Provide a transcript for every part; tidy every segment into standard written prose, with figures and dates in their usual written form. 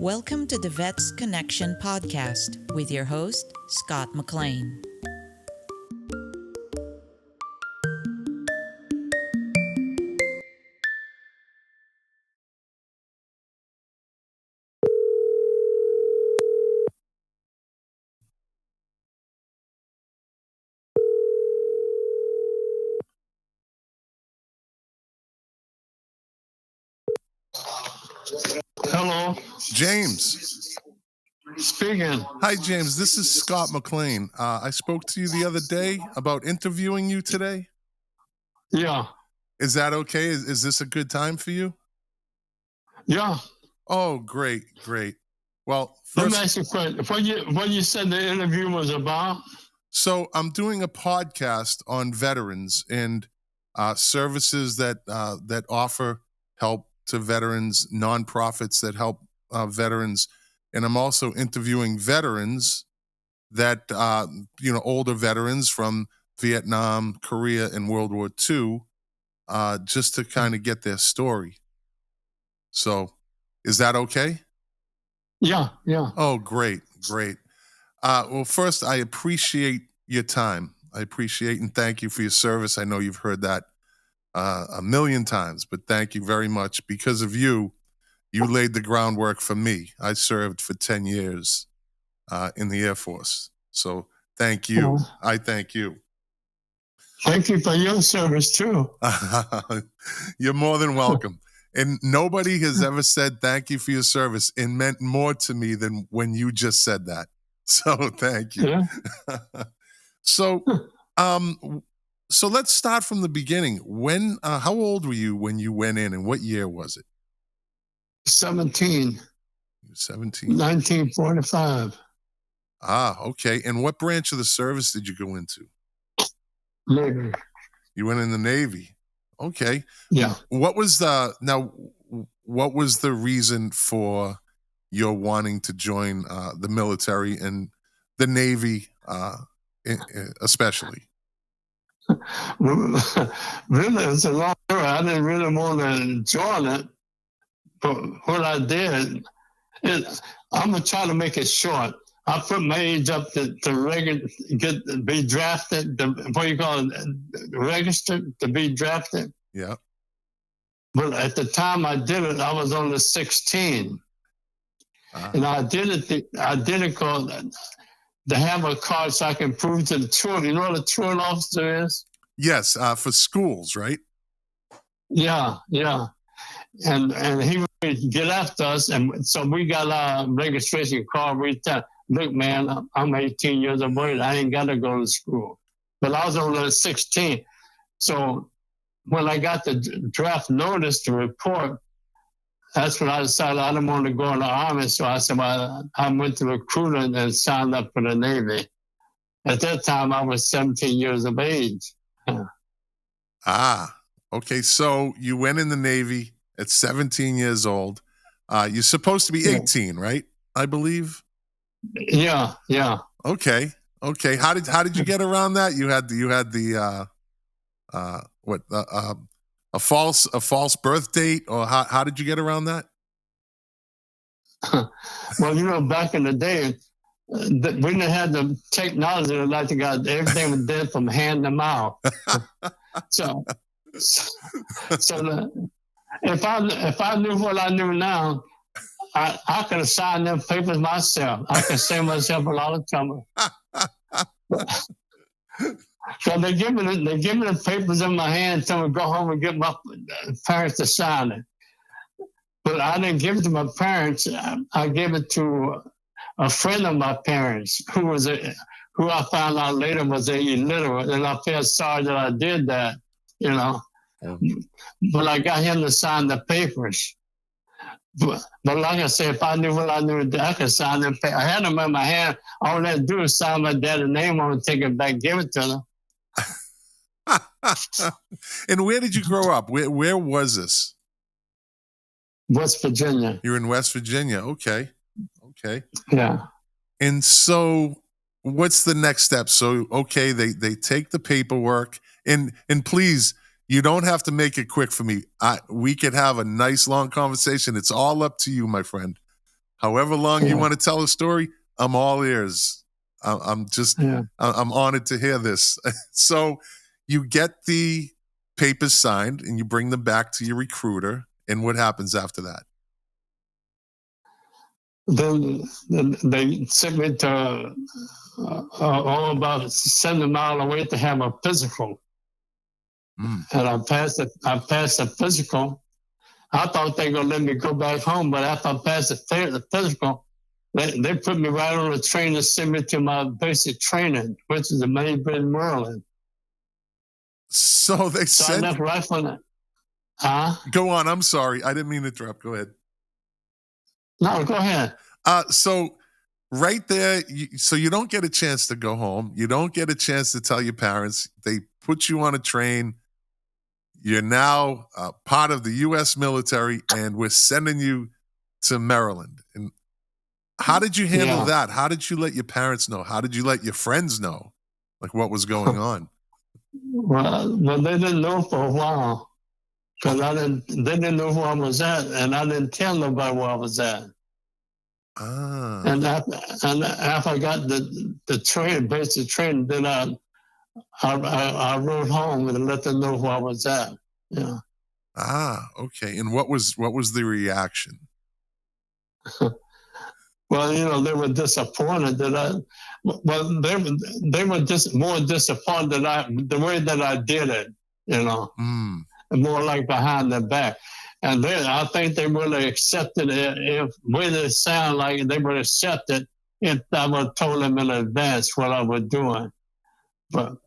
Welcome to the VetsConnection podcast with your host, Scott McLean. Hello, James. speaking. Hi, James. This is Scott McLean. I spoke to you the other day about interviewing you today. Yeah, Is that okay? Is this a good time for you? yeah. Oh, great. Well, Let me first, ask you a question. What you said the interview was about? so I'm doing a podcast on veterans and services that offer help to veterans, nonprofits that help veterans, and I'm also interviewing veterans that older veterans from Vietnam, Korea, and World War II, just to kind of get their story. So, is that okay? Yeah. Oh, great. Well, first, I appreciate your time. I appreciate and thank you for your service. I know you've heard that a million times, but thank you very much. Because of you, you laid the groundwork for me. I served for 10 years in the Air Force. So thank you. Well, I thank you. thank you for your service too. You're more than welcome. And nobody has ever said thank you for your service and meant more to me than when you just said that. So thank you. Yeah. So let's start from the beginning. When how old were you when you went in and what year was it? 17, You were 17. 1945. Ah, okay. And what branch of the service did you go into? Maybe. You went in the Navy. Okay. Yeah. What was the reason for your wanting to join the military and the Navy, especially? Really, it's a long story. I didn't really want to join it, but what I did, I'm gonna try to make it short. I put my age up to be drafted. Registered to be drafted. Yeah. But at the time I did it, I was only 16, and I did it called to have a card so I can prove to the truant. You know what a truant officer is? Yes, for schools, right? Yeah. And he would get after us, and so we got our registration card. We tell, look, man, I'm 18 years of age. I ain't got to go to school. But I was only 16. So when I got the draft notice to report, that's when I decided I didn't want to go in the Army. So I said, well, I went to recruiting and signed up for the Navy. At that time, I was 17 years of age. Okay. So you went in the Navy at 17 years old. You're supposed to be 18, right? I believe. Yeah. Okay. How did you get around that? You had the a false birth date, or how did you get around that? Well, back in the day, we didn't have the technology like they got. Everything was dead from hand to mouth. So if I knew what I knew now, I could have signed them papers myself. I could save myself a lot of trouble. So they give me the papers in my hand, tell me to go home and get my parents to sign it. But I didn't give it to my parents. I gave it to a friend of my parents who I found out later was illiterate, and I feel sorry that I did that, But I got him to sign the papers. But like I said, if I knew what I knew, I could sign them papers. I had them in my hand. All I had to do was sign my dad's name on it, take it back, give it to them. And where did you grow up? Where was this? West Virginia. You're in West Virginia. Okay. Yeah. And so what's the next step? So, okay, they take the paperwork and please, you don't have to make it quick for me. We could have a nice long conversation. It's all up to you, my friend. However long you want to tell a story, I'm all ears. I'm honored to hear this. So you get the papers signed and you bring them back to your recruiter. And what happens after that? Then they sent me to all about 70 miles away to have a physical. And I passed the physical. I thought they were going to let me go back home, but after I passed the physical, they put me right on a train and sent me to my basic training, which is in Maryland. So they said... I left right from that. Go on. I'm sorry. I didn't mean to interrupt. Go ahead. No, go ahead. So right there, so you don't get a chance to go home. You don't get a chance to tell your parents. They put you on a train. You're now part of the U.S. military, and we're sending you to Maryland. And how did you handle that? How did you let your parents know? How did you let your friends know, like, what was going on? Well, they didn't know for a while. Because they didn't know who I was at, and I didn't tell nobody where I was at. And after I got the train, basic train, then I rode home and let them know who I was at. Yeah. Okay. And what was the reaction? Well, they were disappointed that they were just more disappointed the way that I did it. More like behind their back. And I think they would have accepted it if way they sound like they would accept it if I would have told them in advance what I was doing. But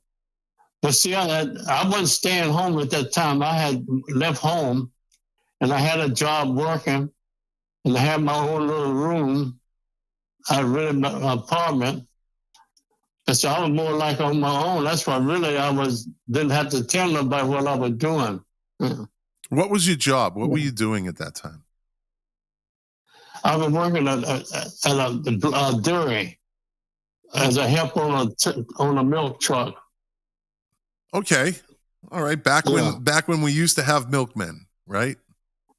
see, I wasn't staying home at that time. I had left home and I had a job working and I had my own little room. I rented my apartment. And so I was more like on my own. That's why really didn't have to tell nobody what I was doing. What was your job? What were you doing at that time? I was working at a dairy as a help on a milk truck. Okay, all right. Back when we used to have milkmen, right?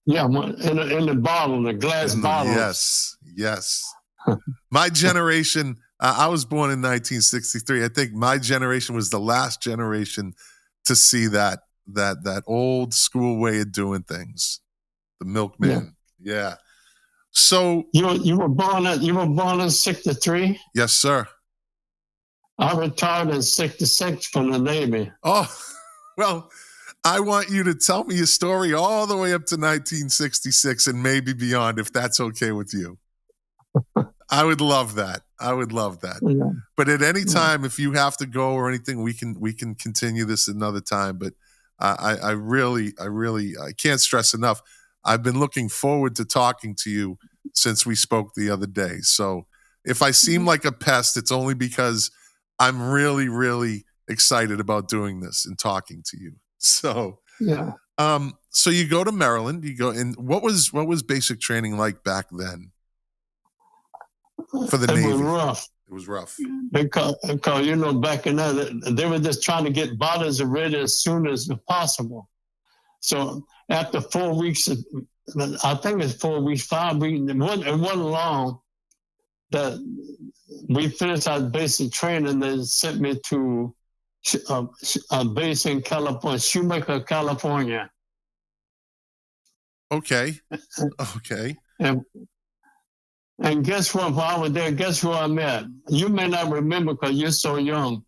Yeah, in the bottle, the glass bottles. Yes. My generation. I was born in 1963. I think my generation was the last generation to see that old school way of doing things, the milkman. Yeah. So you were born in 63? Yes, sir. I retired in 66 from the Navy. Oh, well, I want you to tell me your story all the way up to 1966 and maybe beyond, if that's okay with you. I would love that. Yeah. But at any time, if you have to go or anything, we can continue this another time. But I really can't stress enough. I've been looking forward to talking to you since we spoke the other day. So if I seem like a pest, it's only because I'm really, really excited about doing this and talking to you. So yeah. So you go to Maryland. You go, and what was basic training like back then for the Navy? It was rough. Because back in that, they were just trying to get bodies ready as soon as possible. So after 4 weeks, I think it's 4 weeks, 5 weeks, it wasn't long that we finished our basic training. They sent me to a base in California, Shoemaker, California. Okay. And guess what? While I was there, guess who I met? You may not remember because you're so young.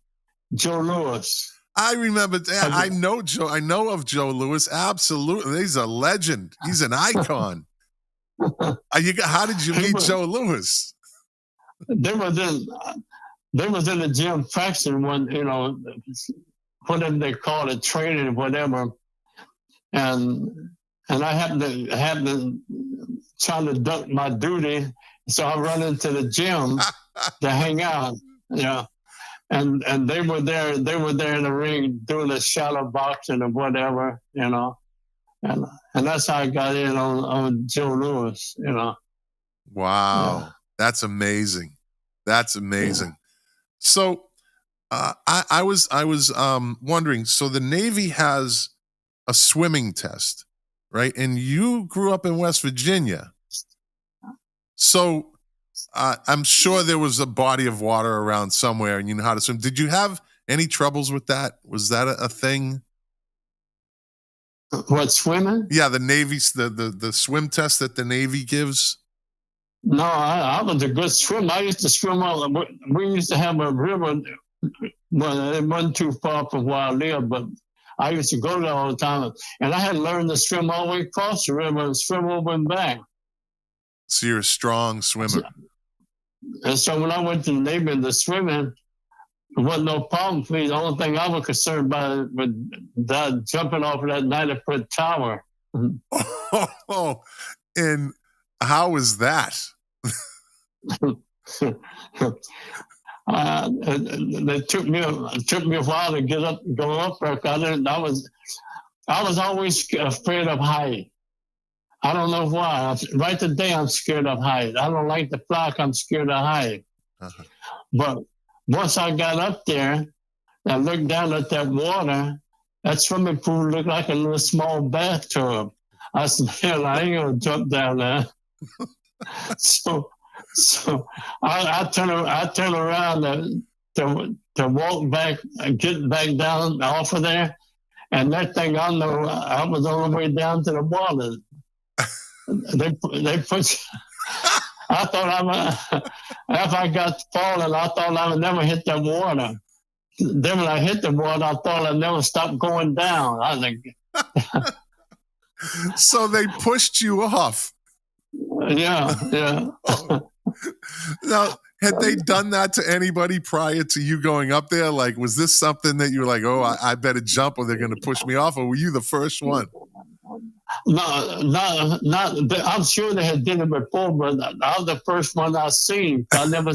Joe Louis. I remember. I know Joe. I know of Joe Louis. Absolutely, he's a legend. He's an icon. How did you meet Joe Louis? They was in the gym practicing one, whatever they call it, training, whatever. And I happened to trying to duck my duty, so I run into the gym to hang out. Yeah. And they were there in the ring doing the shadow boxing or whatever, and that's how I got in on Joe Louis, Wow. Yeah. That's amazing. Yeah. So I was wondering, so the Navy has a swimming test, right? And you grew up in West Virginia. So I'm sure there was a body of water around somewhere and you know how to swim. Did you have any troubles with that? Was that a thing? What, swimming? Yeah, the Navy's, the swim test that the Navy gives. No, I was a good swimmer. I used to swim we used to have a river. Well, it wasn't too far from where I lived, but I used to go there all the time. And I had learned to swim all the way across the river and swim over and back. So you're a strong swimmer. And so when I went to the Navy and the swimming, it wasn't no problem for me. The only thing I was concerned about was that jumping off of that 90-foot tower. Oh, and how was that? It took me a while to go up there. I was always afraid of height. I don't know why. Right today, I'm scared of height. I don't like to fly. I'm scared of height. Uh-huh. But once I got up there and looked down at that water, that swimming pool looked like a little small bathtub. I said, hell, I ain't gonna jump down there. So I turn around to walk back and get back down off of there, and that thing I know I was on the way down to the water. They put. I thought after I got falling, I thought I would never hit the water. Then when I hit the water, I thought I'd never stop going down. I was like, so they pushed you off. Yeah. Now, had they done that to anybody prior to you going up there? Like, was this something that you were like, oh, I better jump or they're going to push me off? Or were you the first one? No, not. I'm sure they had done it before, but I was the first one I seen. I never.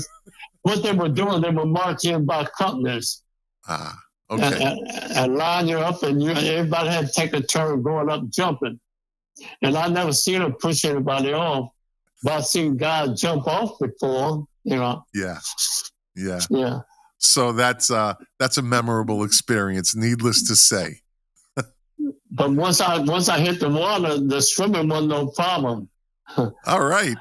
What they were doing, they were marching by companies. Okay. And line you up, and everybody had to take a turn going up jumping. And I never seen them push anybody off, but I've seen guys jump off before. You know. Yeah. Yeah. So that's a memorable experience, needless to say. But once I hit the water, the swimming wasn't no problem. All right.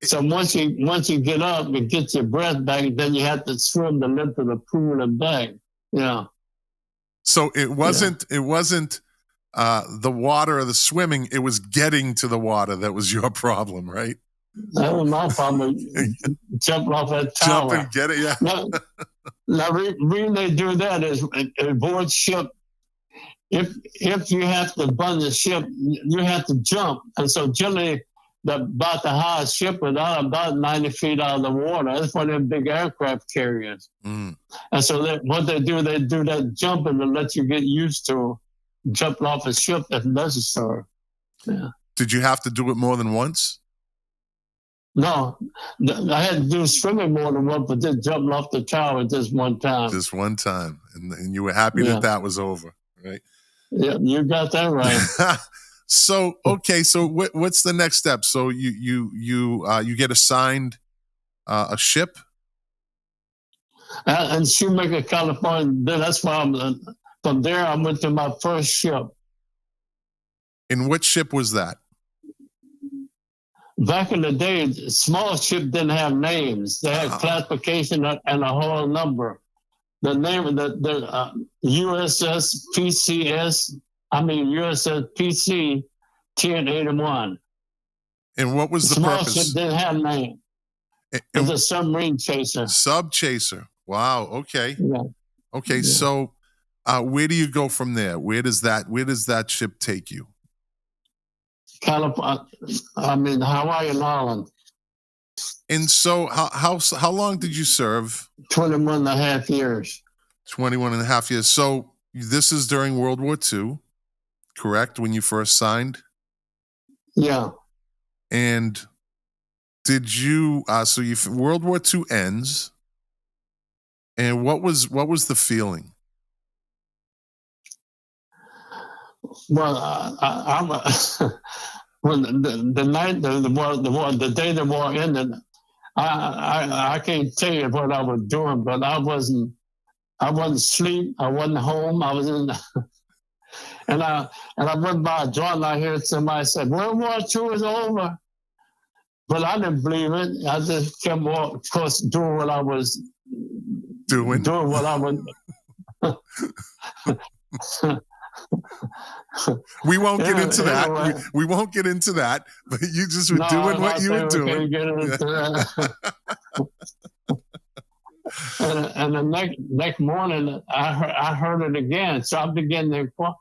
So once you get up and get your breath back, then you have to swim the length of the pool and back. Yeah. So it wasn't the water or the swimming, it was getting to the water that was your problem, right? That was my problem. Jumping off that tower. Jump and get it, yeah. Now the reason they do that is aboard ship, if you have to burn the ship, you have to jump. And so generally, about the highest ship was about 90 feet out of the water. That's one of them big aircraft carriers. Mm. And so what they do that jumping to let you get used to jumping off a ship if necessary. Yeah. Did you have to do it more than once? No, I had to do swimming more than once, but just jumping off the tower just one time. Just one time. And you were happy that was over, right? Yeah, you got that right. So, okay, so what's the next step? So you get assigned a ship? And Shoemaker, California, that's why from there I went to my first ship. And what ship was that? Back in the day, small ship didn't have names. They had classification and a whole number. The name of the USS PC 1081. And what was the small purpose? Ship didn't have a name. It was a submarine chaser. Sub chaser. Wow. Okay. Yeah. Okay. Yeah. So, where do you go from there? Where does that ship take you? Hawaiian Island. And so, how long did you serve? 21 and a half years. 21 and a half years. So this is during World War II, correct? When you first signed? Yeah. And did you? World War II ends, and what was the feeling? Well, when the day the war ended, I can't tell you what I was doing, but I wasn't asleep. I wasn't home. I was in, and I went by a joint. I heard somebody said, "World War II is over," But I didn't believe it. I just kept on, of course, doing what I was doing. what I was. We won't get into that. Anyway. We won't get into that. But you just were No, doing what you were we doing. can't get into that. And the next morning, I heard it again. So I began to inquire.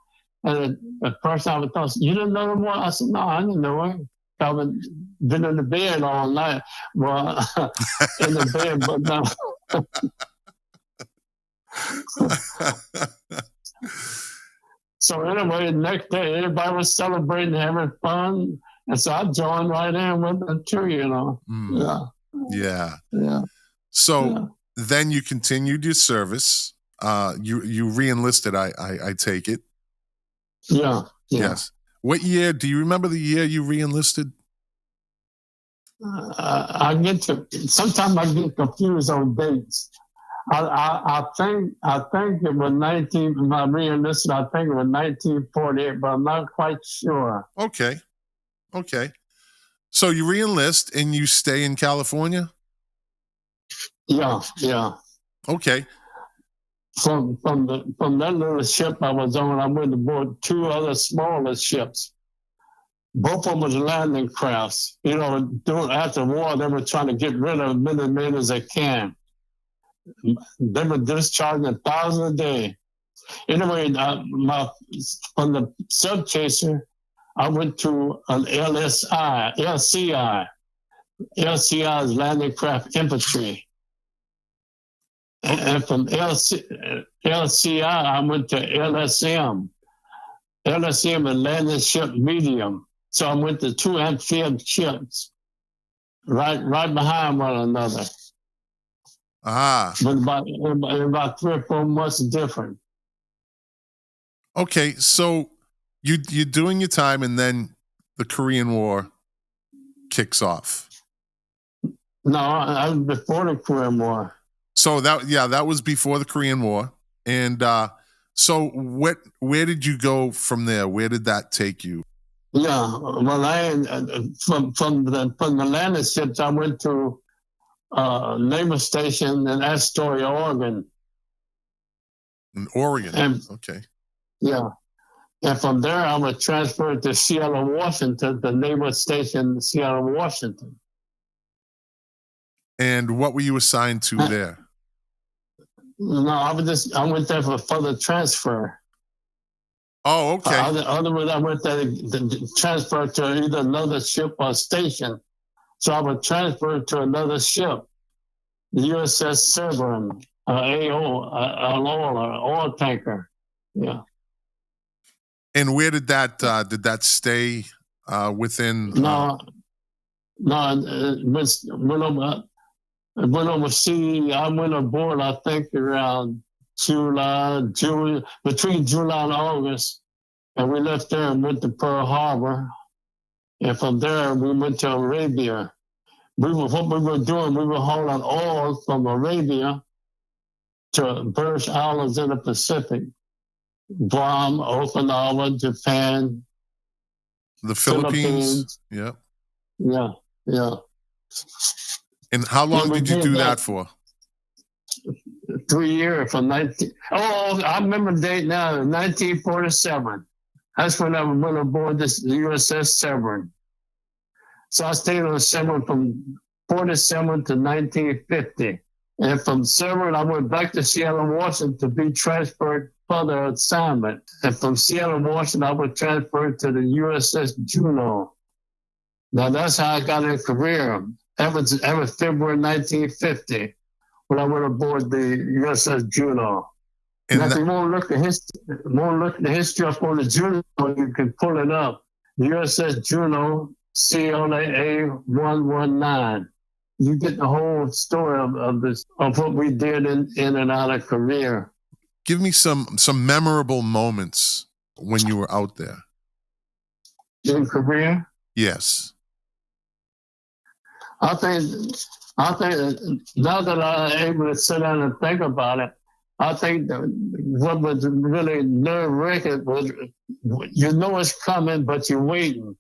And the first time I thought, you didn't know the one? I said, no, I didn't know it. I've been in the bed all night. Well, in the bed, but no. So anyway, the next day, everybody was celebrating, having fun. And so I joined right in with them too, you know. Yeah. So Yeah. then you continued your service. You re-enlisted, I take it. Yeah. Yes. What year? Do you remember the year you re-enlisted? Sometimes I get confused on dates. I think it was 19. When I re-enlisted, I think it was 1948, but I'm not quite sure. Okay. So you re-enlist and you stay in California? Yeah. Okay. From that little ship I was on, I went aboard two other smaller ships. Both of them was landing crafts. You know, after the war, they were trying to get rid of as many men as they can. They were discharging 1,000 a day. Anyway, from the sub chaser, I went to an LCI. LCI is landing craft infantry. And from LCI, I went to LSM. LSM is landing ship medium. So I went to two amphib ships, right behind one another. But about 3 or 4 months different. Okay, so you're doing your time, and then the Korean War kicks off. No, I was before the Korean War. So that was before the Korean War, and so where did you go from there? Where did that take you? Yeah, well, from the landing ships, I went to naval station in Astoria, Oregon. In Oregon, okay. Yeah, and from there I was transferred to Seattle, Washington, the naval station in Seattle, Washington. And what were you assigned to there? No, I went there for further transfer. Oh, okay. Otherwise, I went there to transfer to either another ship or station. So I was transferred to another ship, the USS Severn, an oil tanker. Yeah. And where did that stay within? No, it went overseas. I went aboard, I think, around between July and August. And we left there and went to Pearl Harbor. And from there, we went to Arabia. What we were doing, we were hauling oil from Arabia to British Islands in the Pacific. Guam, Okinawa, Japan, the Philippines. Yeah. And how long did you do that for? 3 years from 19. Oh, I remember the date now. 1947. That's when I went aboard the USS Severn. So I stayed on Severn from 47 to 1950. And from Severn, I went back to Seattle, Washington to be transferred for the assignment. And from Seattle, Washington, I was transferred to the USS Juno. Now that's how I got in career. That was February 1950 when I went aboard the USS Juno. And if you want to look at the history up on the Juno, you can pull it up. The USS Juno, CLAA 119. You get the whole story of what we did in and out of Korea. Give me some memorable moments when you were out there. In Korea? Yes. I think now that I'm able to sit down and think about it, I think what was really nerve-wracking was, you know it's coming, but you're waiting.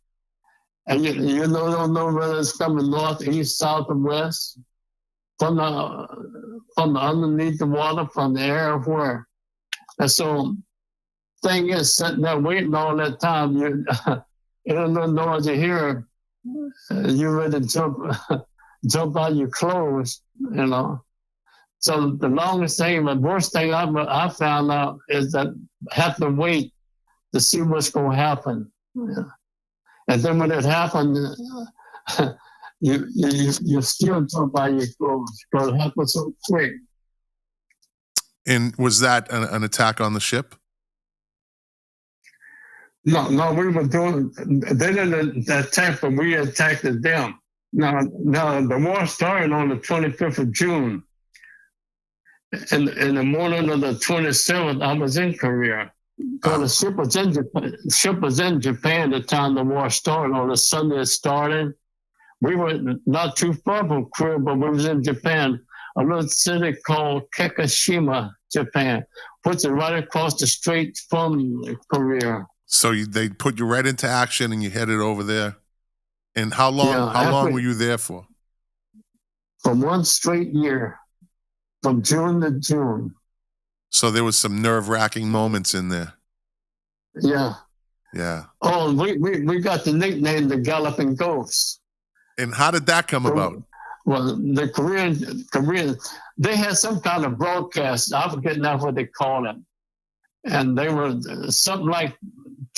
And you don't know whether it's coming north, east, south, or west, from the underneath the water, from the air, where. And so, thing is, sitting there waiting all that time, you don't know what you hear. You're ready to jump out your clothes, you know. So the longest thing, the worst thing I found out is that I have to wait to see what's going to happen. Yeah. And then when it happened, you still jump out your clothes because it happened so quick. And was that an attack on the ship? No, we were doing. They didn't attack, but we attacked them. Now, the war started on the 25th of June. In the morning of the 27th, I was in Korea. So the ship was in Japan at the time the war started. On the Sunday it started. We were not too far from Korea, but we was in Japan, a little city called Kekashima, Japan, which is right across the strait from Korea. So they put you right into action and you headed over there. And how long were you there for? For 1 straight year, from June to June. So there was some nerve-wracking moments in there. Yeah. Yeah. Oh, we got the nickname the Galloping Ghosts. And how did that come about? Well, the Korean, they had some kind of broadcast. I forget now what they call it. And they were something like,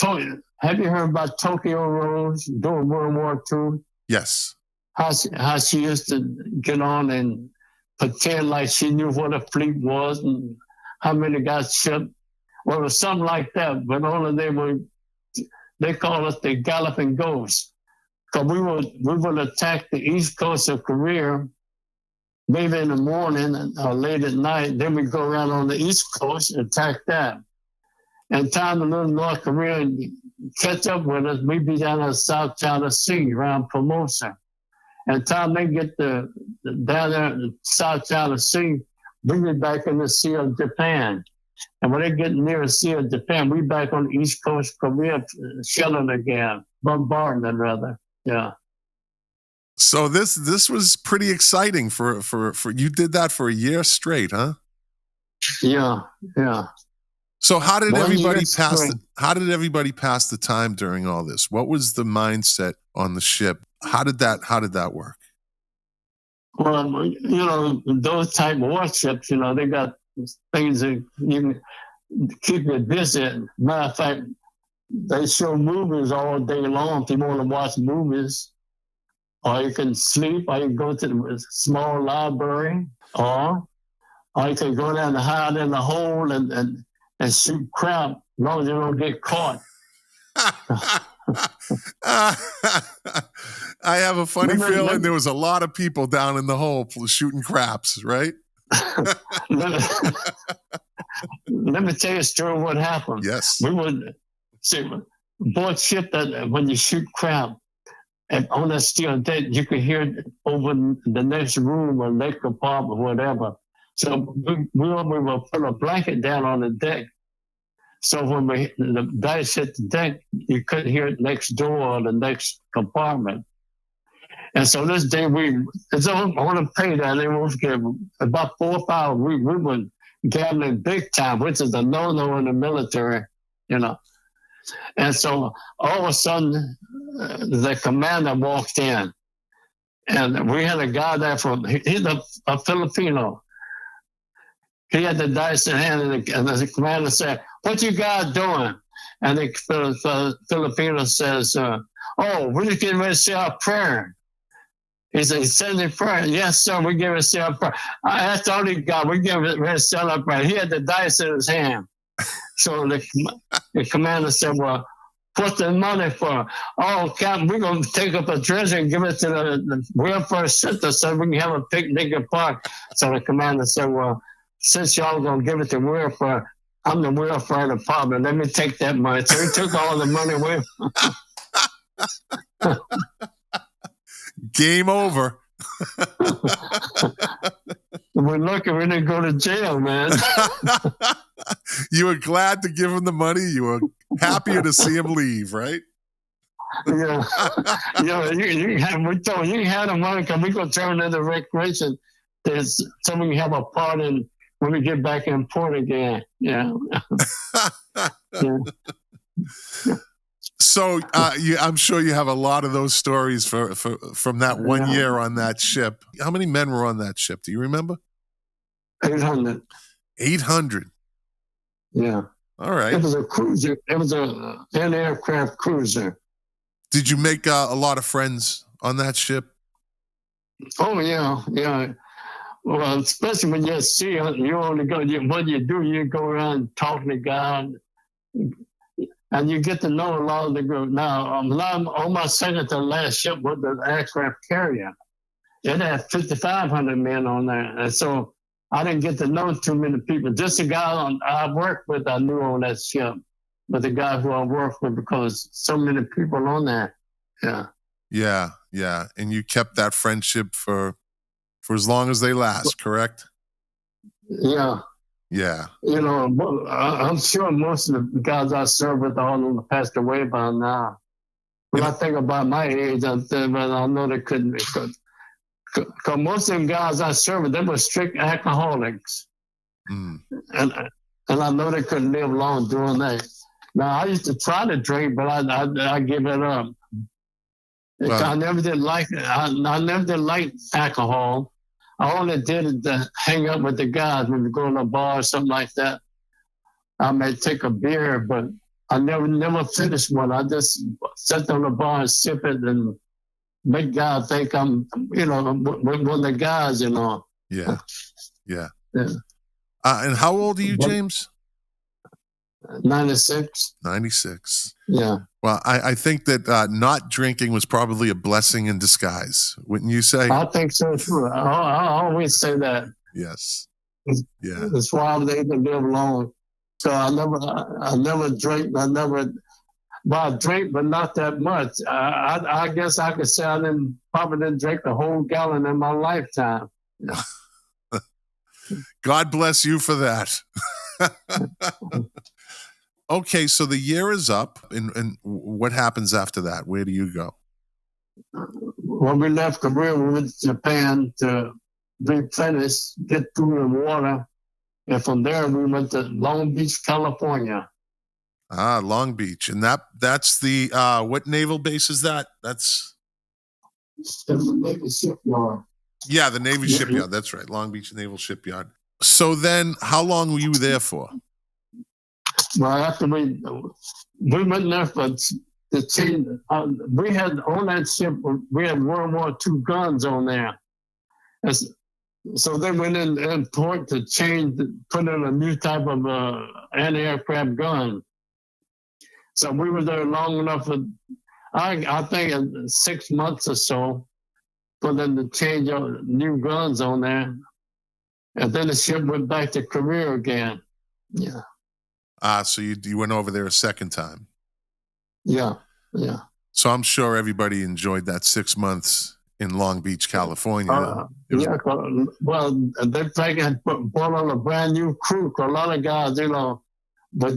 have you heard about Tokyo Rose during World War II? Yes. How she used to get on and pretend like she knew what a fleet was and how many got shipped. Well, it was something like that, but only they call us the Galloping Ghosts. Because we would attack the east coast of Korea, maybe in the morning or late at night. Then we go around on the east coast and attack that. And time the little North Korea catch up with us, we'd be down in the South China Sea around Formosa. And time they get down there in the South China Sea, we get back in the Sea of Japan. And when they get near the Sea of Japan, we back on the East Coast Korea, shelling again, bombardment rather. Yeah. So this was pretty exciting for you did that for a year straight, huh? Yeah. So how did everybody pass the time during all this? What was the mindset on the ship? How did that work? Well, those type of warships, they got things that you can keep you busy. Matter of fact, they show movies all day long if you want to watch movies. Or you can sleep, or you can go to the small library, or you can go down and hide in the hole and shoot crap as long as you don't get caught. I have a funny feeling there was a lot of people down in the hole shooting craps, right? Let me tell you a story of what happened. Yes. We would see aboard ship that when you shoot crap, and on that steel deck, you could hear it over the next room or next compartment or whatever. So we will put a blanket down on the deck. So when the dice hit the deck, you couldn't hear it next door or the next compartment. And so this day it's on a pay that they was given about 4 or 5 hours. We were gambling big time, which is a no-no in the military, And so all of a sudden, the commander walked in, and we had a guy there he's a Filipino. He had the dice in hand, and the commander said, "What you guys doing?" And the Filipino says, we're just getting ready to say our prayer. He said, "Send the prayer." "Yes, sir, we're getting ready to say our prayer." That's the only guy. We're getting ready to say our prayer. He had the dice in his hand. So the commander said, "Well, what's the money for?" "Oh, Captain, we're going to take up a treasure and give it to the welfare center so we can have a picnic and park." So the commander said, "Well, since y'all going to give it to welfare, I'm the welfare department. Let me take that money." So he took all the money away. Game over. We're lucky we didn't go to jail, man. You were glad to give him the money. You were happier to see him leave, right? Yeah, yeah. You can have the money because we're gonna turn into recreation. So we can have a party when we get back in port again. Yeah. Yeah. So I'm sure you have a lot of those stories from that one year on that ship. How many men were on that ship? Do you remember? 800. 800. Yeah. All right. It was a cruiser. It was an aircraft cruiser. Did you make a lot of friends on that ship? Oh yeah, yeah. Well, especially when you're at sea, you only go. What you do, you go around talking to God, and you get to know a lot of the group. Now, I'm on my second to last ship with the aircraft carrier. It had 5,500 men on there, and so I didn't get to know too many people. Just the guy I worked with, I knew on that ship, but the guy who I worked with, because so many people on there. Yeah. Yeah, yeah. And you kept that friendship for as long as they last, correct? Yeah. Yeah. You know, I'm sure most of the guys I served with all of them passed away by now. When I think about my age, I know they couldn't. Because most of them guys I served with, they were strict alcoholics. Mm. And I know they couldn't live long doing that. Now, I used to try to drink, but I give it up. Well, I never did like alcohol. I only did it to hang up with the guys when we go to a bar or something like that. I may take a beer, but I never finished one. I just sat on the bar and sip it and make guys think I'm, one of the guys, Yeah, yeah. Yeah. And how old are you, James? 96. 96. Yeah. Well, I think that not drinking was probably a blessing in disguise, wouldn't you say? I think so too. I always say that. Yes. Yeah. That's why I was able to live long. So I never drank. But I drank, but not that much. I guess I could say probably didn't drink the whole gallon in my lifetime. Yeah. God bless you for that. Okay, so the year is up, and what happens after that? Where do you go? When we left Korea, we went to Japan to replenish, get food and water. And from there, we went to Long Beach, California. Ah, Long Beach. And that's the, what naval base is that? That's the Navy shipyard. Yeah, the Navy shipyard. That's right. Long Beach Naval Shipyard. So then how long were you there for? Well, after we went there for the change. We had on that ship, we had World War II guns on there. So they went in port to put in a new type of anti-aircraft gun. So we were there long enough for, I think, 6 months or so for them to change new guns on there. And then the ship went back to Korea again. Yeah. So you went over there a second time. Yeah, yeah. So I'm sure everybody enjoyed that 6 months in Long Beach, California. Well, they brought on a brand new crew. A lot of guys, but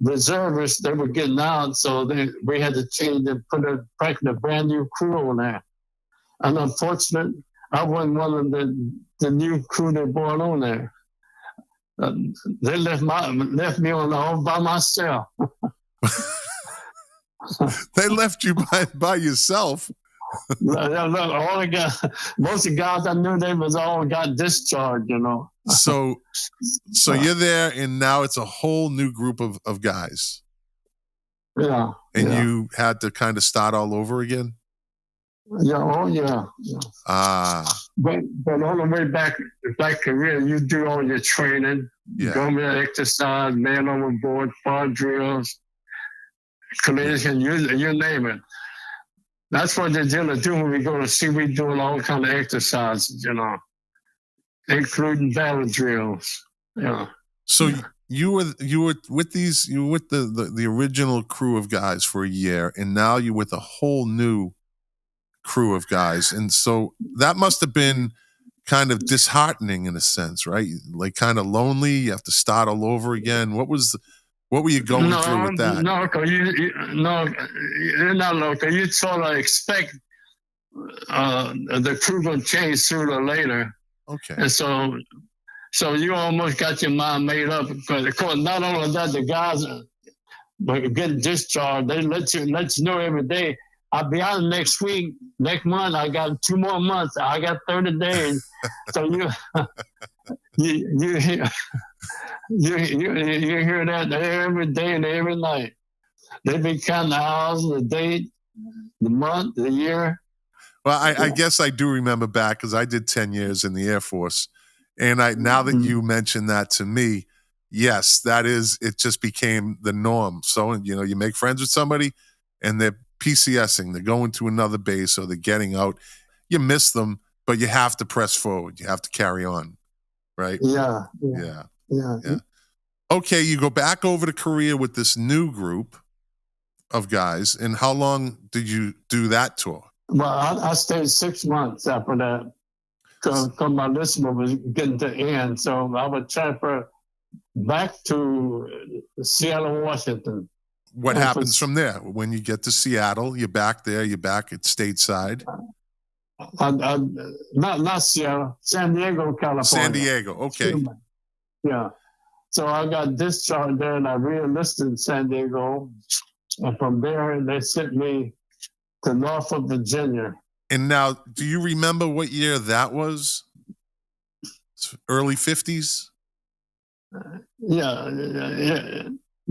reservists, they were getting out, so we had to change and put a brand new crew on there. And unfortunately, I wasn't one of the new crew they brought on there. They left me on all by myself. They left you by yourself. Most of the guys I knew, they was all got discharged, So you're there, and now it's a whole new group of guys. Yeah. And you had to kind of start all over again? Yeah, oh yeah. But on the way back Korea, you do all your training, government exercise, man overboard, fire drills, collision, you name it. That's what they're going to do when we go to sea. We doing all kind of exercises, including battle drills. Yeah. So you were with the original crew of guys for a year, and now you're with a whole new crew of guys, and so that must have been kind of disheartening in a sense, right? Like kind of lonely. You have to start all over again. What was What were you going through with that? No, because you're not local. You sort of expect the crew will change sooner or later. Okay. And so you almost got your mind made up. Because of course, not only that, the guys getting discharged, they let you know every day. I'll be out next month. I got 2 more months. I got 30 days. So you hear that every day and every night. They be counting the hours, the date, the month, the year. Well, I guess I do remember back because I did 10 years in the Air Force. And now that you mention that to me, yes, it just became the norm. So, you make friends with somebody and they're PCSing, they're going to another base or they're getting out. You miss them, but you have to press forward. You have to carry on, right? Yeah. Okay, you go back over to Korea with this new group of guys. And how long did you do that tour? Well, I stayed 6 months after that because my enlistment was getting to end. So I would transfer back to Seattle, Washington. What happens from there? When you get to Seattle, you're back there, you're back at stateside? Not Seattle, San Diego, California. San Diego, okay. Yeah. So I got discharged there and I re-enlisted in San Diego. And from there, they sent me to Norfolk, Virginia. And now, do you remember what year that was? Early 50s? Yeah.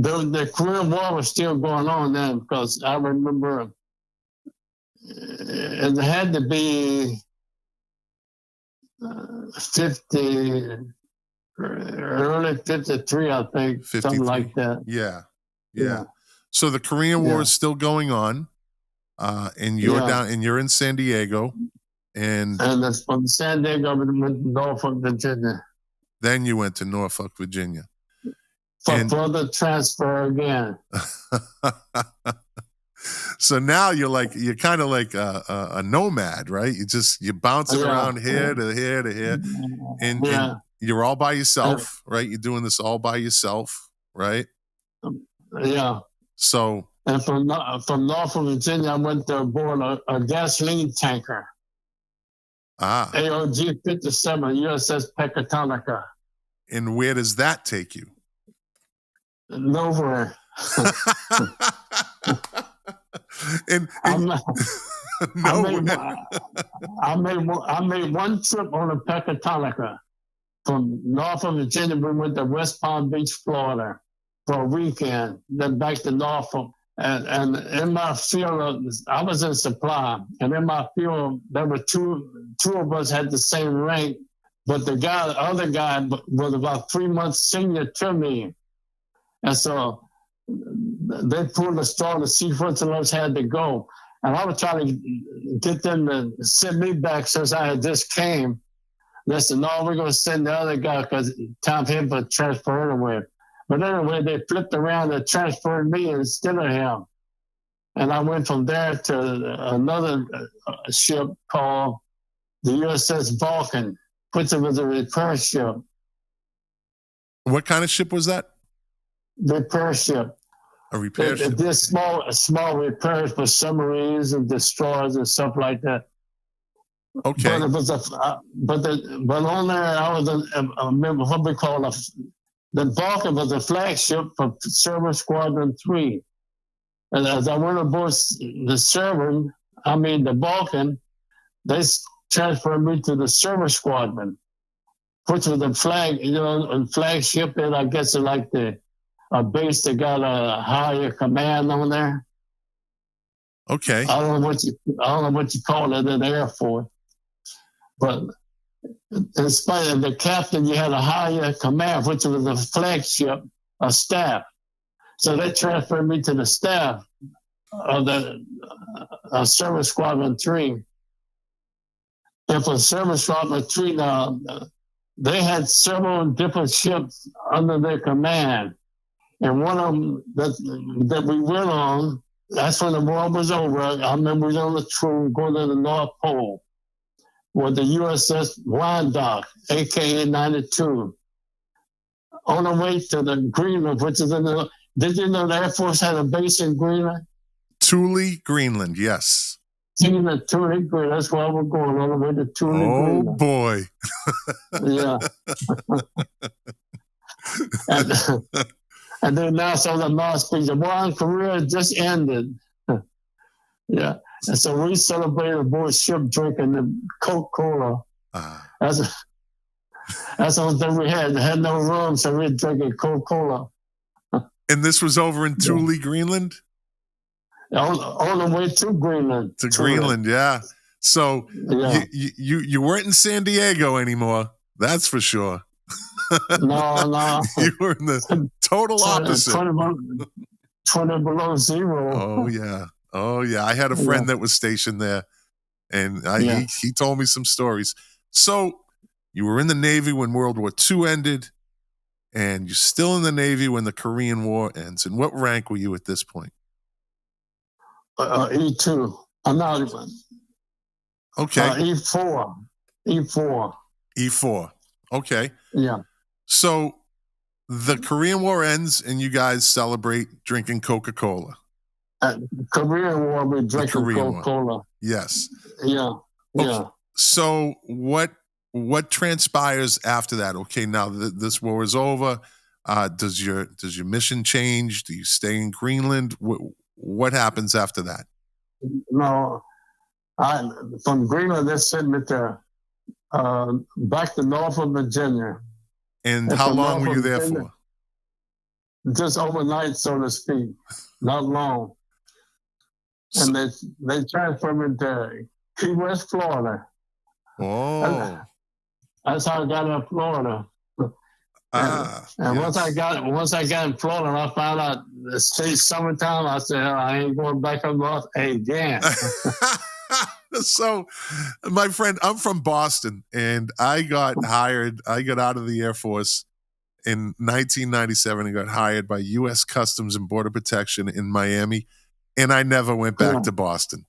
The Korean War was still going on then because I remember it had to be early 53, I think, 53. Something like that. Yeah. So the Korean War is still going on, and you're down, and you're in San Diego, and that's from San Diego to Norfolk, Virginia. Then you went to Norfolk, Virginia. For further transfer again. So now you're kind of like a nomad, right? You're bouncing around here to here to here, and you're all by yourself, right? You're doing this all by yourself, right? Yeah. So. And from Norfolk, Virginia, I went to board a gasoline tanker. AOG 57, USS Pecatonica. And where does that take you? Nowhere. I made one trip on the Pecatonica. From Norfolk, Virginia, we went to West Palm Beach, Florida for a weekend, then back to Norfolk. And in my field, I was in supply. And in my field, there were two of us had the same rank, but the other guy was about 3 months senior to me. And so they pulled the straw to see which of us had to go. And I was trying to get them to send me back since I had just came. They said, no, we're going to send the other guy because it's time for him to transfer anyway. But anyway, they flipped around and transferred me instead of him. And I went from there to another ship called the USS Vulcan, which was a repair ship. What kind of ship was that? Repair ship. A repair ship. It did small repairs for submarines and destroyers and stuff like that. Okay. But it was but on there I was a member of what we call the Vulcan was a flagship for Server Squadron 3. And as I went aboard the Vulcan, they transferred me to the Server Squadron, which was a flagship, and I guess it's like a base that got a higher command on there. Okay. I don't know what you call it in the Air Force. But in spite of the captain, you had a higher command, which was a flagship, a staff. So they transferred me to the staff of the Service Squadron 3. And for Service Squadron 3 now, they had several different ships under their command. And one of them that we went on, that's when the war was over. I remember we were on the troop going to the North Pole with the USS Wyandotte, a.k.a. 92. On the way to the Greenland, which is did you know the Air Force had a base in Greenland? Thule, Greenland, yes. Thule, Greenland. That's where we're going, all the way to Thule, Oh, Greenland. boy. Yeah. and then now some of the mouthpiece, the war in Korea just ended. Yeah. And so we celebrated aboard ship drinking the Coca-Cola. That's the only thing we had. We had no room, so we were drinking Coca-Cola. And this was over in Thule, Greenland? On the way to Greenland. To Greenland, yeah. So you weren't in San Diego anymore. That's for sure. No. You were in the total opposite. 20 below zero. Oh, yeah. I had a friend that was stationed there, and he told me some stories. So you were in the Navy when World War II ended, and you're still in the Navy when the Korean War ends. And what rank were you at this point? E2. I'm not even. Okay. E4. E4. Okay. Yeah. So the Korean War ends, and you guys celebrate drinking Coca-Cola. Korean War, we drinking Coca-Cola. Yes. Yeah. Okay. Yeah. So what transpires after that? Okay, now this war is over. Does your mission change? Do you stay in Greenland? What happens after that? No, from Greenland they sent me to back to Norfolk, Virginia. And how long were you there for? Just overnight, so to speak. Not long. And they transferred me to Key West, Florida. Oh. That's how I got in Florida. Once I got in Florida, I found out the state's summertime. I said, I ain't going back up north again. So, my friend, I'm from Boston, and I got hired. I got out of the Air Force in 1997 and got hired by U.S. Customs and Border Protection in Miami, and I never went back to Boston.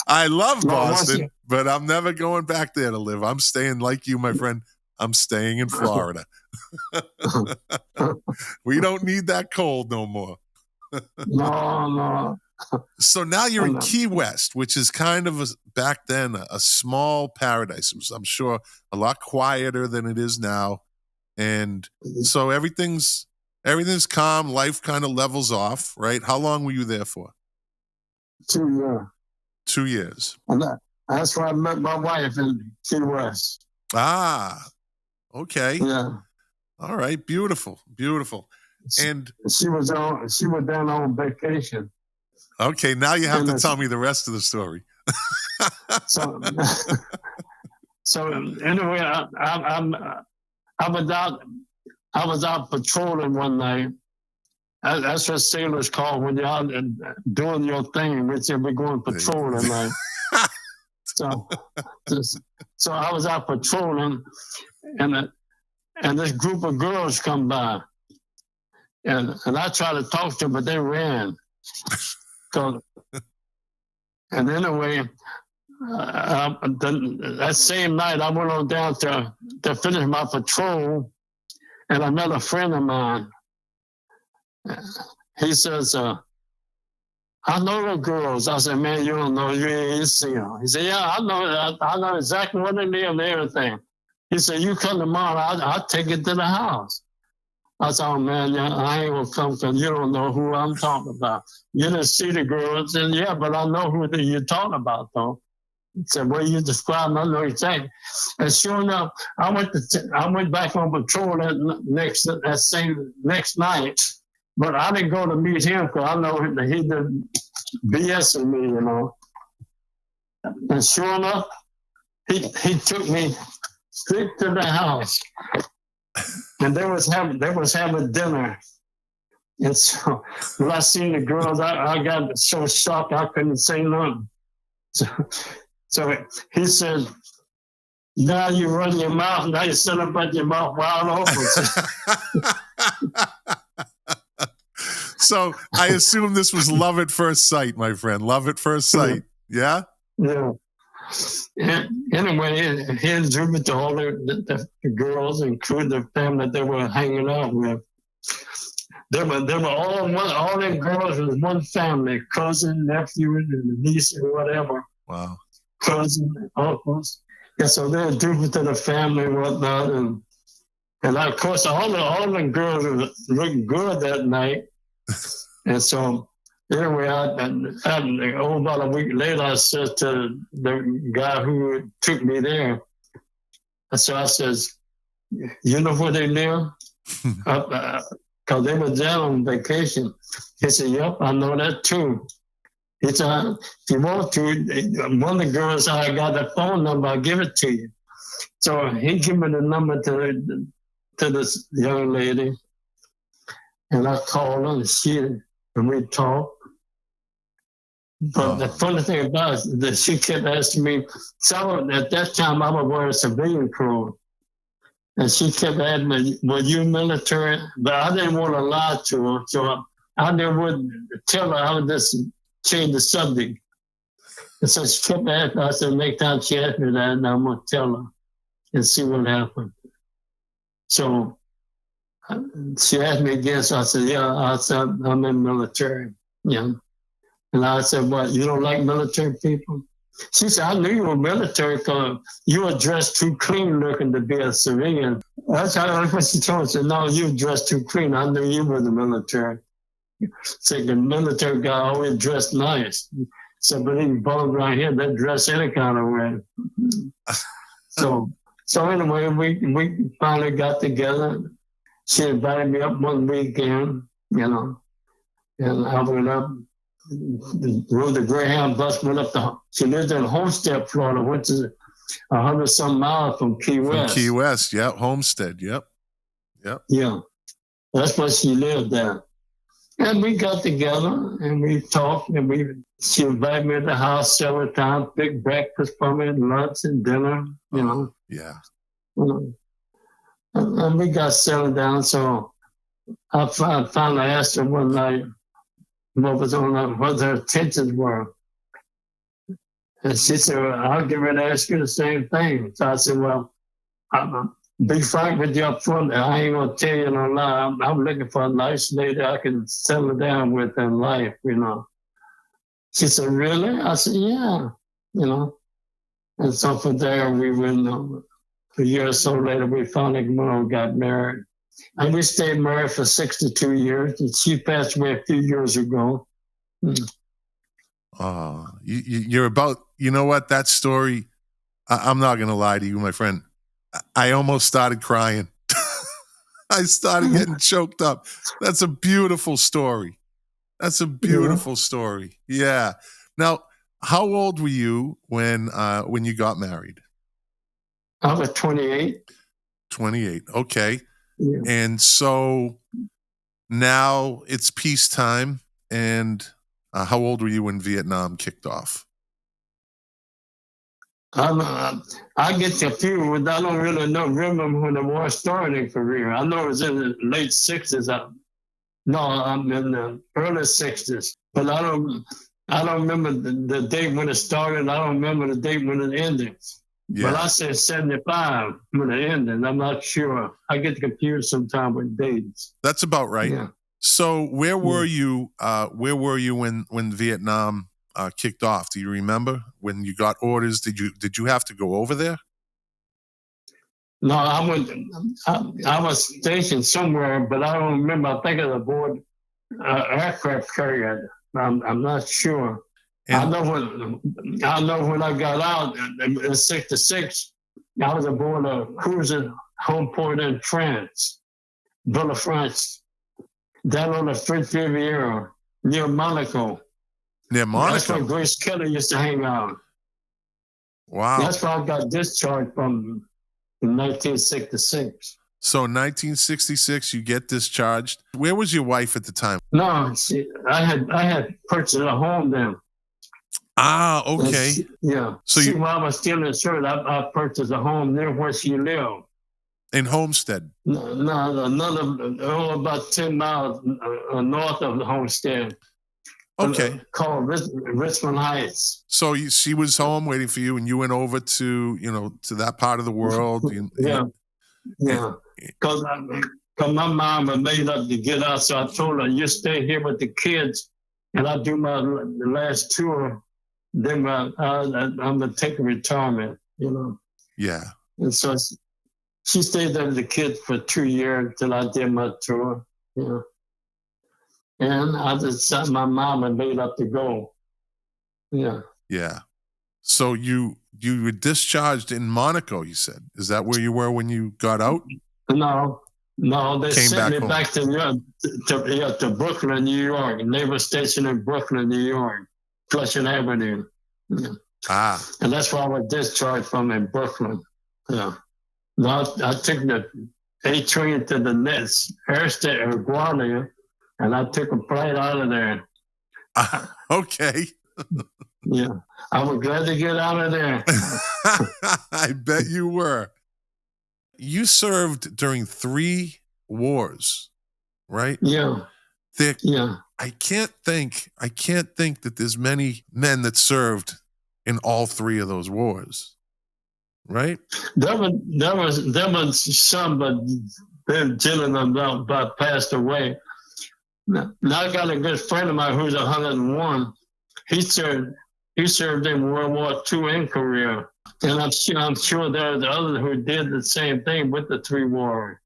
I love Boston, but I'm never going back there to live. I'm staying like you, my friend. I'm staying in Florida. We don't need that cold no more. No. So now you're in Key West, which is kind of back then a small paradise. It was, I'm sure, a lot quieter than it is now. And so everything's calm. Life kind of levels off, right? How long were you there for? 2 years. 2 years. And that's where I met my wife in Key West. Ah, okay. Yeah. All right. Beautiful. And she was down on vacation. Okay, now you have to tell me the rest of the story. So anyway, I was out patrolling one night. That's what sailors call when you're out and doing your thing. They say we're going patrolling night. So I was out patrolling, and this group of girls come by, and I tried to talk to them, but they ran. And anyway, that same night I went on down to finish my patrol, and I met a friend of mine. He says, I know the girls. I said, man, you don't know, you ain't seen them. He said, yeah, I know exactly where they live and everything. He said, you come tomorrow, I'll take you to the house. I said, oh, man, I ain't going to come because you don't know who I'm talking about. You didn't see the girls. And yeah, but I know who you're talking about, though. He said, well, you described, I know exactly. And sure enough, I went back on patrol that same next night, but I didn't go to meet him because I know he did BSing me, you know. And sure enough, he took me straight to the house. And they was having dinner. And so when I seen the girls, I got so shocked I couldn't say nothing. So he said, now you run your mouth, now you sit up at your mouth wide open. So I assume this was love at first sight, my friend. Love at first sight. Yeah? Yeah. And anyway, he introduced me to all the girls, including the family that they were hanging out with. They were all them girls was one family, cousin, nephew, and niece, and whatever. Wow. Cousin, uncles. Yeah, so they were due to the family and whatnot. And of course, all the girls were looking good that night. And so, anyway, about a week later, I said to the guy who took me there, I says, you know where they live? Because they were there on vacation. He said, yep, I know that too. He said, if you want to, one of the girls, I got the phone number, I'll give it to you. So he gave me the number to this young lady, and I called her, and we talked. But the funny thing about it is that she kept asking me, so at that time I was wearing civilian clothes. And she kept asking me, were you military? But I didn't want to lie to her, so I never would tell her. I would just change the subject. And so she kept asking me. I said, next time she asked me that, and I'm going to tell her and see what happened. So she asked me again, so I said, yeah, I'm in military. Yeah. And I said, what, you don't like military people? She said, I knew you were military because you were dressed too clean looking to be a civilian. That's what she told me. She said, no, you were dressed too clean. I knew you were the military. Said the military guy always dressed nice. So, but these bums right here, they dress any kind of way. So anyway, we finally got together. She invited me up one weekend, and I went up. Rode the Greyhound bus, went up she lived in Homestead, Florida, which is 100-some miles from Key West. From Key West, yeah, Homestead, yep. Yeah, that's where she lived there. And we got together and we talked, and she invited me to the house several times, big breakfast for me, lunch and dinner, Yeah. And we got settled down, so I finally asked her one night, what her intentions were. And she said, well, I'll get ready to ask you the same thing. So I said, well, be frank with you up front. I ain't going to tell you no lie. I'm looking for a nice lady I can settle down with in life, She said, really? I said, yeah, And so from there, we went, a year or so later, we finally got married. And we stayed married for 62 years. And she passed away a few years ago. Oh, you're about, you know what, that story, I'm not going to lie to you, my friend. I almost started crying. I started getting choked up. That's a beautiful story. That's a beautiful story. Yeah. Now, how old were you when you got married? I was 28. 28. Okay. Yeah. And so now it's peacetime. And how old were you when Vietnam kicked off? I get confused. I don't really remember when the war started in Korea. I know it was in the late 60s. I'm in the early 60s. But I don't remember the date when it started. I don't remember the date when it ended. Yeah. But I said 75 when it ended. I'm not sure. I get confused sometimes with dates. That's about right. Yeah. So where were you? Where were you when Vietnam kicked off? Do you remember when you got orders? Did you have to go over there? No, I was stationed somewhere, but I don't remember. I think it was aboard aircraft carrier. I'm not sure. I know when I got out in '66, I was aboard a cruiser home port in France, Ville de France, down on the French Riviera near Monaco. Near Monaco? That's where Grace Kelly used to hang out. Wow. That's where I got discharged from in 1966. So 1966, you get discharged. Where was your wife at the time? No, I had purchased a home then. Ah, okay. So while I was still in Charlotte, I purchased a home near where she lived. In Homestead? No, about 10 miles north of the Homestead. Okay. Called Richmond Heights. So she was home waiting for you, and you went over to, to that part of the world. Yeah. Because Because my mom was made up to get out, so I told her, you stay here with the kids, and I'll do the last tour. Then I'm going to take a retirement, Yeah. And so she stayed there with the kids for 2 years till I did my tour, And I decided my mom had made up to go. Yeah. Yeah. So you were discharged in Monaco, you said. Is that where you were when you got out? No, they Came sent me home. back to Brooklyn, New York, Naval Station in Brooklyn, New York, Flushing Avenue. Yeah. And that's where I was discharged from in Brooklyn. Yeah. Now I took the A train to the next air station, LaGuardia, and I took a flight out of there. Okay. Yeah. I was glad to get out of there. I bet you were. You served during 3 wars, right? Yeah. Yeah. I can't think that there's many men that served in all 3 of those wars, right? There was some, but then gentlemen about passed away. Now I got a good friend of mine who's 101. He served in World War II in Korea, and I'm sure there are the others who did the same thing with the 3 wars.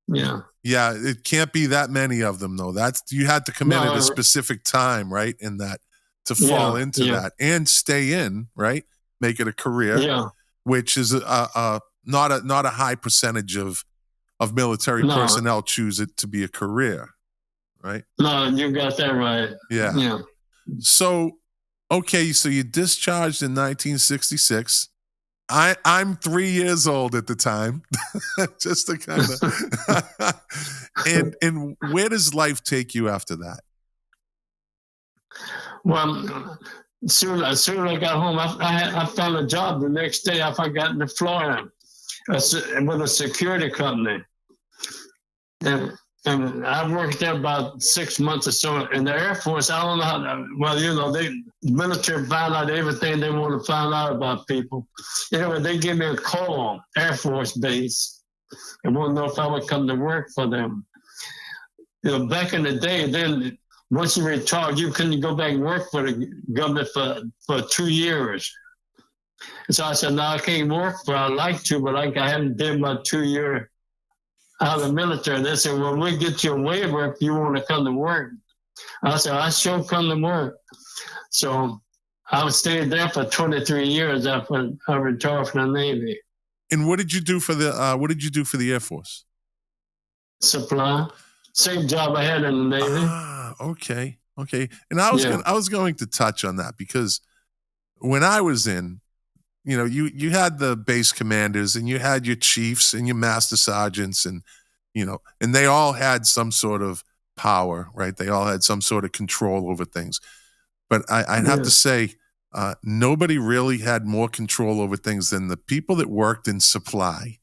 Yeah. Yeah, it can't be that many of them though. You had to commit at a specific time, right? In that to fall into that and stay in, right? Make it a career, which is not a high percentage of military personnel choose it to be a career, right? No, you got that right. Yeah. So, okay, so you discharged in 1966. I'm 3 years old at the time, just to kind of. and where does life take you after that? Well, as soon as I got home, I found a job the next day. I got into Florida with a security company, and I worked there about 6 months or so. In the Air Force, I don't know how. The military found out everything they want to find out about people. They give me a call, Air Force Base, and want to know if I would come to work for them. Back in the day, then once you retired, you couldn't go back and work for the government for 2 years. And so I said, no, I can't work for. I'd like to, but I haven't did my 2 year out of the military. And they said, well, we'll get you a waiver if you want to come to work. I said, I sure come to work. So I stayed there for 23 years after I retired from the Navy. And what did you do for the Air Force? Supply. Same job I had in the Navy. Okay. And I was going to touch on that because when I was in, you had the base commanders and you had your chiefs and your master sergeants and they all had some sort of power, right? They all had some sort of control over things. But I'd have to say, nobody really had more control over things than the people that worked in supply.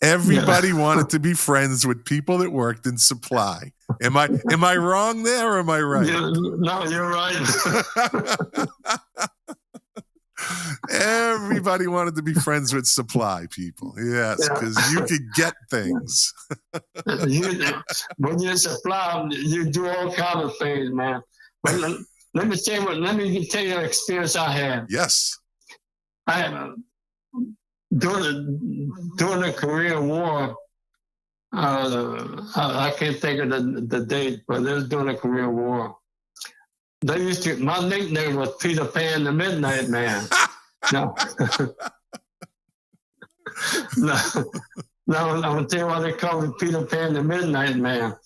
Everybody wanted to be friends with people that worked in supply. Am I wrong there or am I right? No, you're right. Everybody wanted to be friends with supply people. Yes, because you could get things. When you're supply, you do all kinds of things, man. But let me tell you an experience I had. Yes. I had during the Korean War. I can't think of the date, but it was during the Korean War. My nickname was Peter Pan the Midnight Man. No. I'm going to tell you why they call me Peter Pan the Midnight Man.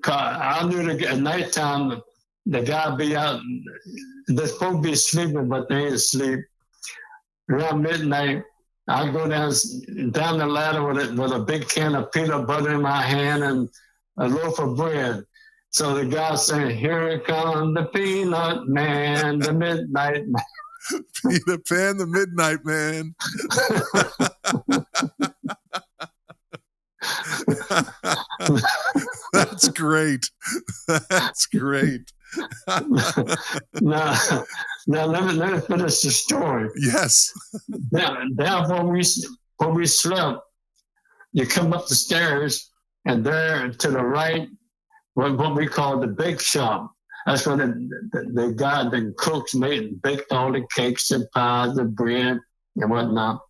I knew at nighttime, the guy be out, they're supposed to be sleeping, but they ain't asleep. Around midnight, I go down the ladder with a big can of peanut butter in my hand and a loaf of bread. So the guy saying, here comes the peanut man, the midnight man. Peter Pan, the Midnight Man. That's great. That's great. Now let me finish the story. Yes. Down when we slept, you come up the stairs And there to the right, what we call the bake shop. That's where the guy, the cooks baked all the cakes and pies and bread and whatnot.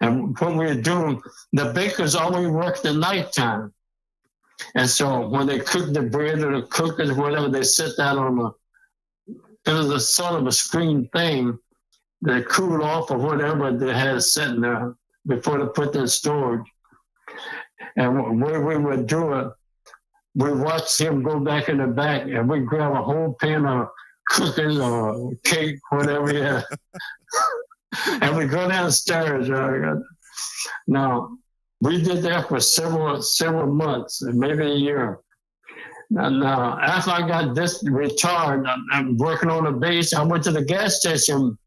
And what we were doing, the bakers always worked at nighttime. And so when they cook the bread or the cookies or whatever, they sit down on it was a sort of a screen thing that cooled off or whatever they had sitting there before they put it in storage. And when we would do it, we watched him go back in the back and we grab a whole pan of cookies or cake, whatever he had. And we go downstairs. Now, we did that for several months, maybe a year. Now, after I got this retired, I'm working on a base. I went to the gas station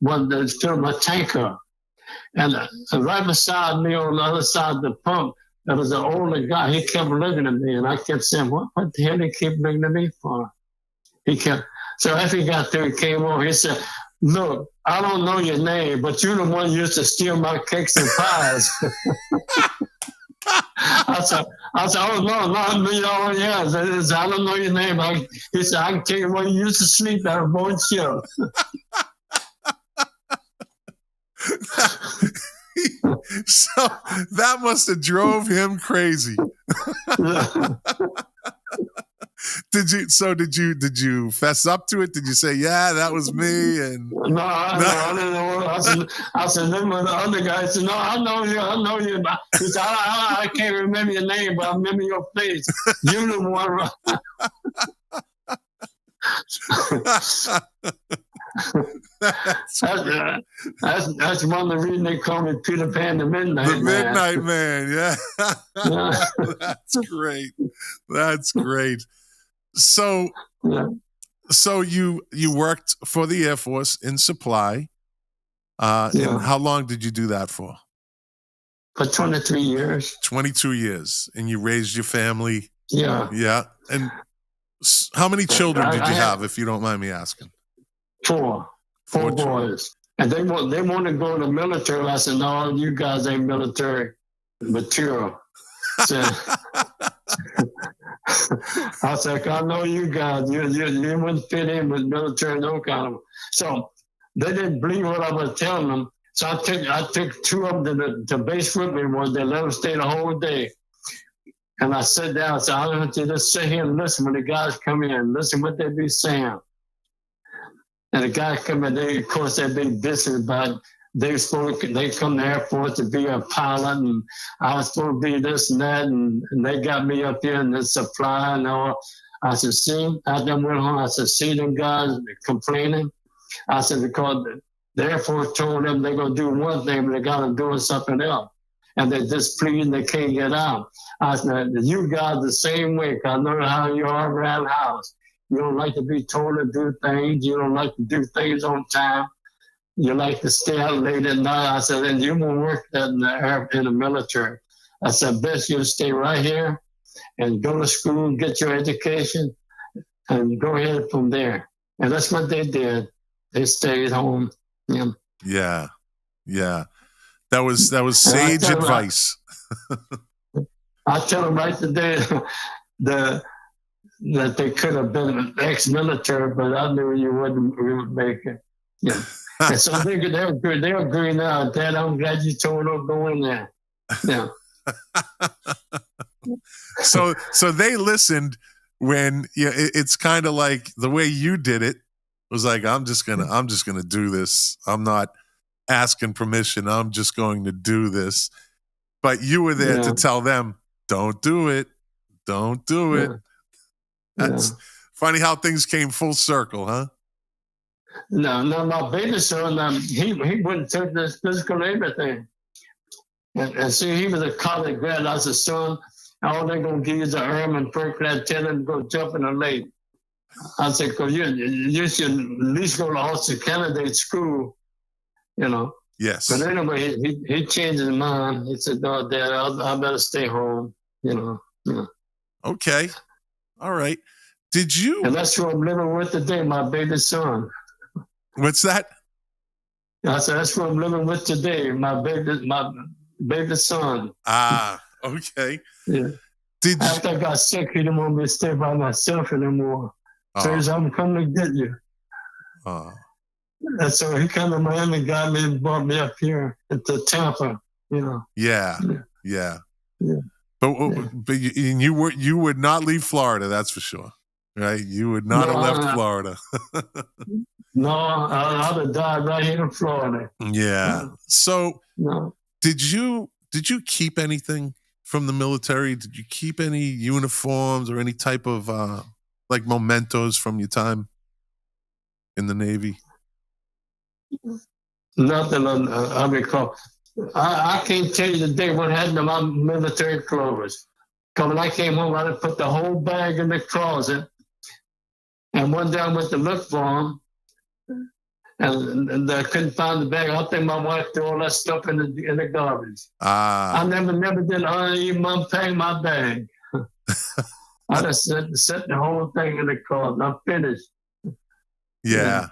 to fill my tanker. And right beside me on the other side of the pump, there was an older guy. He kept looking at me, and I kept saying, what the hell do you keep looking at me for? So after he got there, he came over. He said, look, I don't know your name, but you're the one who used to steal my cakes and pies. I said, oh, no, me, oh, yeah. I don't know your name. He said, I can tell you where you used to sleep at a boat ship. So that must have drove him crazy. Did you fess up to it? Did you say, yeah, that was me? And no, I didn't know. I said, then when the other guy said, no, I know you. He said, I can't remember your name, but I remember your face. You the one. That's one of the reasons they call me Peter Pan the Midnight Man. The Midnight Man, yeah. That's great. So, so you worked for the Air Force in supply. And how long did you do that for? For 23 years. 22 years. And you raised your family. Yeah. Yeah. And how many children did you have, if you don't mind me asking? Four boys. And they want to go to the military. I said, no, you guys ain't military material. So, I said, I know you guys. You wouldn't fit in with military, no kind of. So they didn't believe what I was telling them. So I took two of them to base with me. They let them stay the whole day. And I sat down. I said, I want you to just sit here and listen when the guys come in. Listen what they be saying. And the guys come in, of course, they've been bitching about they come to the Air Force to be a pilot, and I was supposed to be this and that, and they got me up here in the supply and all. I said, see, I then went home. I said, see them guys complaining? I said, because the Air Force told them they're going to do one thing, but they got to do something else. And they're displeased and they can't get out. I said, you guys the same way, because I know how you are around the house. You don't like to be told to do things. You don't like to do things on time. You like to stay out late at night. I said, and you won't work in the military. I said, best you stay right here and go to school, get your education, and go ahead from there. And that's what they did. They stayed home. Yeah. That was sage advice. I tell them right today that they could have been ex-military, but I knew you wouldn't make it. Yeah. And so they're agree now. Dad, I'm glad you told them to go in there. Yeah. So they listened when it's kind of like the way you did it was like, I'm just gonna do this. I'm not asking permission. I'm just going to do this. But you were there to tell them, don't do it. Don't do it. That's funny how things came full circle, huh? No, my baby son, he wouldn't take this physical everything. And see, he was a college grad. I said, son, all they're going to give you is an airman first class, tell him to go jump in the lake. I said, because you should at least go to officer candidate school, Yes. But anyway, he changed his mind. He said, no, Dad, I better stay home, Okay. All right. Did you? And that's who I'm living with today, my baby son. What's that? I said, that's who I'm living with today, my baby son. Ah, okay. Yeah. After I got sick, he didn't want me to stay by myself anymore. So he said, I'm coming to get you. And so he came to Miami and got me and brought me up here into Tampa, Yeah. But you would not leave Florida, that's for sure, right? You would not have left Florida. No, I'd have died right here in Florida. Yeah. So did you keep anything from the military? Did you keep any uniforms or any type of like mementos from your time in the Navy? Nothing I recall. I can't tell you the day what happened to my military clothes. Because when I came home, I put the whole bag in the closet. And one day I went to look for them. And I couldn't find the bag. I think my wife threw all that stuff in the garbage. I never did even unpack my bag. I just set the whole thing in the closet. I'm finished. Yeah.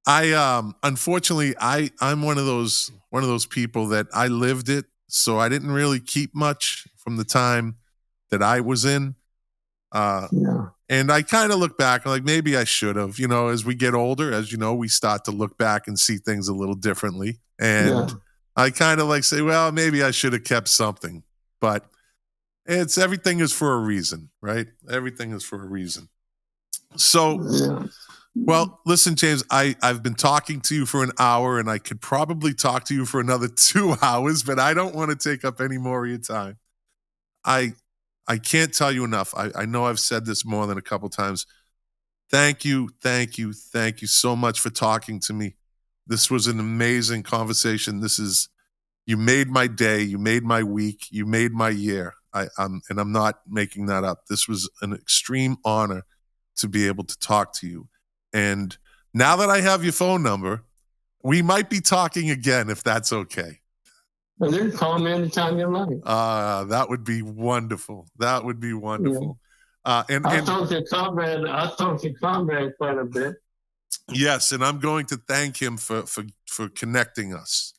I unfortunately I'm one of those people that I lived it, so I didn't really keep much from the time that I was in. And I kind of look back, like maybe I should have, as we get older, as you know, we start to look back and see things a little differently. And I kind of like say, well, maybe I should have kept something, but everything is for a reason, right? Everything is for a reason. So, well, listen, James, I've been talking to you for an hour and I could probably talk to you for another 2 hours, but I don't want to take up any more of your time. I can't tell you enough. I know I've said this more than a couple times. Thank you so much for talking to me. This was an amazing conversation. You made my day, you made my week, you made my year. I'm not making that up. This was an extreme honor to be able to talk to you. And now that I have your phone number, we might be talking again if that's okay. Well, you can call me anytime you like. That would be wonderful. That would be wonderful. I talked to Conrad quite a bit. Yes, and I'm going to thank him for connecting us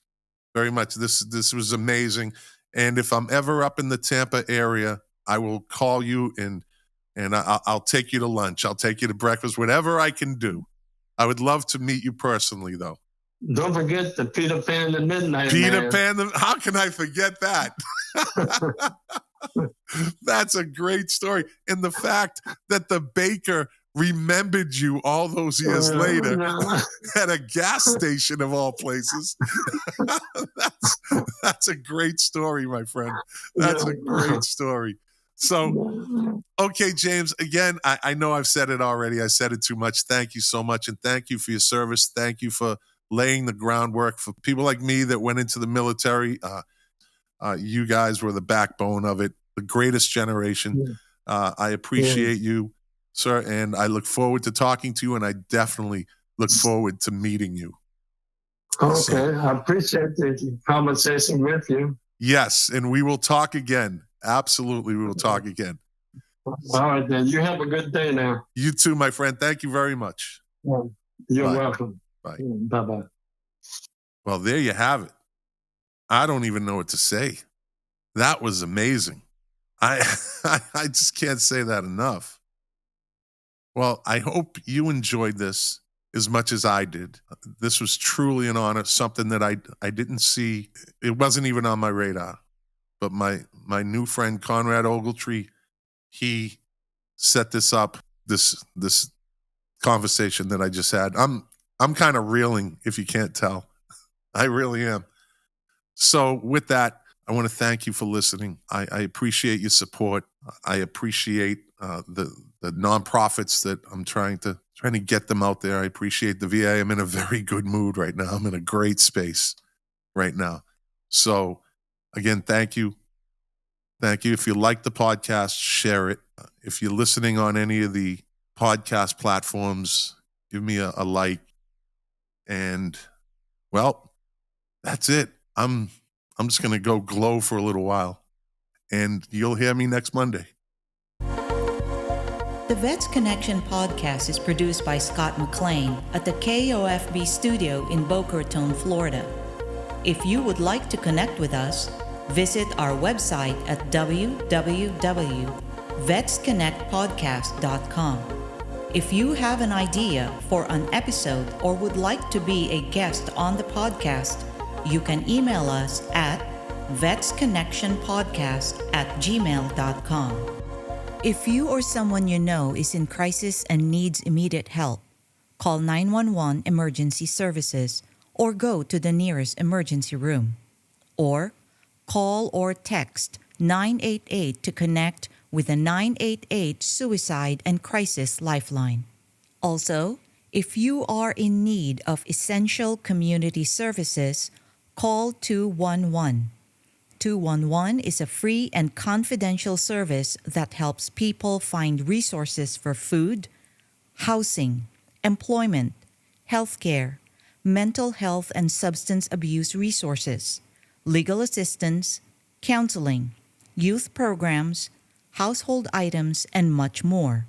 very much. This was amazing. And if I'm ever up in the Tampa area, I will call you and I'll take you to lunch. I'll take you to breakfast, whatever I can do. I would love to meet you personally, though. Don't forget the Peter Pan and Midnight Peter Man. Pan, how can I forget that? That's a great story. And the fact that the baker remembered you all those years later at a gas station of all places. That's a great story, my friend. That's a great story. So, okay, James, again, I know I've said it already. I said it too much. Thank you so much. And thank you for your service. Thank you for laying the groundwork for people like me that went into the military. You guys were the backbone of it, the greatest generation. I appreciate you, sir, and I look forward to talking to you, and I definitely look forward to meeting you. Okay, I appreciate the conversation with you. Yes, and we will talk again. Absolutely, we will talk again. All right, then. You have a good day now. You too, my friend. Thank you very much. You're welcome. Bye. Bye-bye. Well, there you have it. I don't even know what to say. That was amazing. I just can't say that enough. Well, I hope you enjoyed this as much as I did. This was truly an honor, something that I didn't see. It wasn't even on my radar. But my new friend, Conrad Ogletree, he set this up, this conversation that I just had. I'm kind of reeling, if you can't tell. I really am. So with that, I want to thank you for listening. I appreciate your support. I appreciate the nonprofits that I'm trying to get them out there. I appreciate the VA. I'm in a very good mood right now. I'm in a great space right now. So again, thank you. Thank you. If you like the podcast, share it. If you're listening on any of the podcast platforms, give me a like. And well, that's it. I'm just going to go glow for a little while, and you'll hear me next Monday. The VetsConnection podcast is produced by Scott McLean at the KOFB studio in Boca Raton, Florida. If you would like to connect with us, Visit our website at www.VetsConnectPodcast.com. If you have an idea for an episode or would like to be a guest on the podcast, you can email us at VetsConnectionPodcast@gmail.com. If you or someone you know is in crisis and needs immediate help, call 911 Emergency Services or go to the nearest emergency room. Or call or text 988 to connect with the 988 Suicide and Crisis Lifeline. Also, if you are in need of essential community services, call 211. 211 is a free and confidential service that helps people find resources for food, housing, employment, healthcare, mental health and substance abuse resources, legal assistance, counseling, youth programs, household items, and much more.